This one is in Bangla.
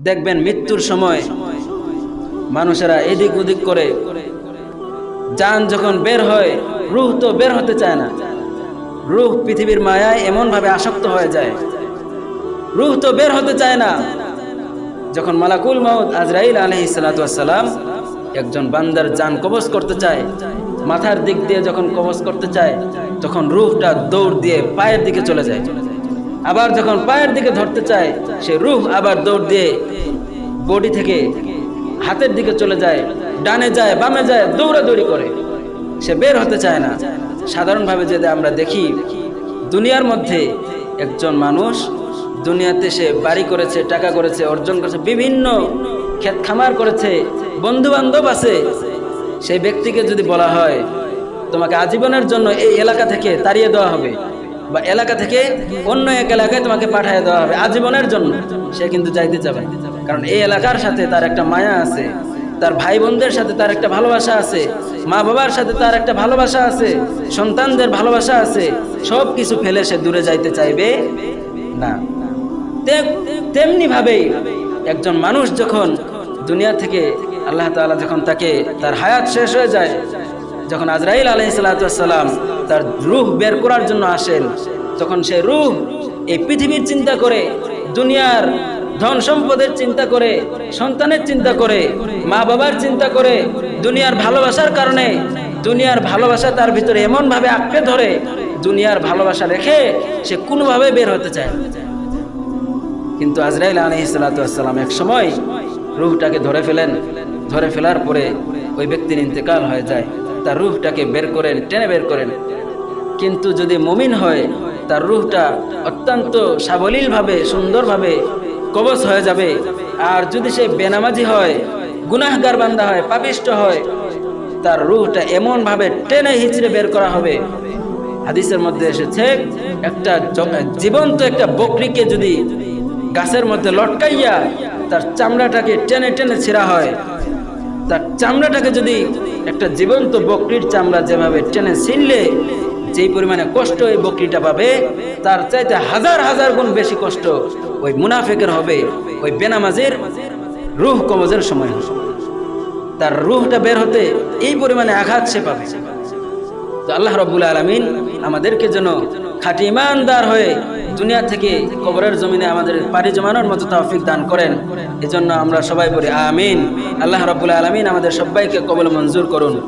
দেখবেন মৃত্যুর সময় মানুষেরা এদিক ওদিক করে, জান যখন বের হয় রূহ তো বের হতে চায় না। রূহ পৃথিবীর মায়ায় এমনভাবে আসক্ত হয়ে যায়, রূহ তো বের হতে চায় না। যখন মালাকুল মউত আজরাইল আলাইহিস সালাতু ওয়াস সালাম একজন বান্দার জান কবজ করতে চায়, মাথার দিক দিয়ে যখন কবজ করতে চায়, তখন রূহটা দৌড় দিয়ে পায়ের দিকে চলে যায়। আবার যখন পায়ের দিকে ধরতে চায়, সে রূহ আবার দৌড় দিয়ে বডি থেকে হাতের দিকে চলে যায়, ডানে যায় বামে যায়, দৌড়াদৌড়ি করে, সে বের হতে চায় না। সাধারণভাবে যদি আমরা দেখি, দুনিয়ার মধ্যে একজন মানুষ দুনিয়াতে সে বাড়ি করেছে, টাকা করেছে, অর্জন করেছে, বিভিন্ন ক্ষেত খামার করেছে, বন্ধু বান্ধব আছে, সেই ব্যক্তিকে যদি বলা হয় তোমাকে আজীবনের জন্য এই এলাকা থেকে তাড়িয়ে দেওয়া হবে বা এলাকা থেকে অন্য এক এলাকায় তোমাকে পাঠিয়ে দেওয়া হবে আজীবনের জন্য, সে কিন্তু যাইতে চাবে না। কারণ এই এলাকার সাথে তার একটা মায়া আছে, তার ভাই বোনদের সাথে তার একটা ভালোবাসা আছে, মা বাবার সাথে তার একটা ভালোবাসা আছে, সন্তানদের ভালোবাসা আছে, সব কিছু ফেলে সে দূরে যাইতে চাইবে না। তেমনি ভাবেই একজন মানুষ যখন দুনিয়া থেকে আল্লাহ তাআলা যখন তাকে তার হায়াত শেষ হয়ে যায়, যখন আজরাইল আলাইহিস সালাতু ওয়াস সালাম তার রূহ বের করার জন্য আসেন, তখন সে রূহ এই পৃথিবীর চিন্তা করে, দুনিয়ার ধন সম্পদের চিন্তা করে, সন্তানের চিন্তা করে, মা বাবার চিন্তা করে, দুনিয়ার ভালোবাসার কারণে দুনিয়ার ভালোবাসা তার ভিতরে এমন ভাবে আঁকড়ে ধরে, দুনিয়ার ভালোবাসা রেখে সে কোনোভাবে বের হতে চায়। কিন্তু আজরাইল আলাইহিস সালাতু ওয়াস সালাম এক সময় রূহটাকে ধরে ফেলেন, ধরে ফেলার পরে ওই ব্যক্তির ইন্তেকাল হয়ে যায়, তার রূহটাকে বের করেন, টেনে বের করেন। কিন্তু যদি মুমিন হয়, তার রূহটা অত্যন্ত সাবলীলভাবে সুন্দরভাবে কবজ হয়ে যাবে। আর যদি সে বেনামাজি হয়, গুনাহগার বান্দা হয়, পাপিষ্ট হয়, তার রূহটা এমনভাবে টেনে হিচড়ে বের করা হবে। হাদিসের মধ্যে এসেছে, একটা জীবন্ত একটা বকরিকে যদি গাছের মধ্যে লটকাইয়া তার চামড়াটাকে টেনে টেনে ছিঁড়া হয়, তার চামড়াটাকে যদি একটা জীবন্ত বকরির চামড়া যেভাবে টেনে ছিঁড়লে যেই পরিমাণে কষ্ট ওই বকরিটা পাবে, তার চাইতে হাজার হাজার গুণ বেশি কষ্ট ওই মুনাফিকের হবে ওই বেনামাজির রূহ কবজের সময়। তার রূহটা বের হতে এই পরিমাণে আঘাত সে পাবে। তো আল্লাহ রাব্বুল আলামিন আমাদেরকে যেন খাঁটি ঈমানদার হয়ে দুনিয়া থেকে কবরের জমিনে আমাদের পাড়ি জমানোর মতো তৌফিক দান করেন। এজন্য আমরা সবাই বলি আমিন। আল্লাহ রাব্বুল আলামিন আমাদের সবাইকে কবুল মঞ্জুর করুন।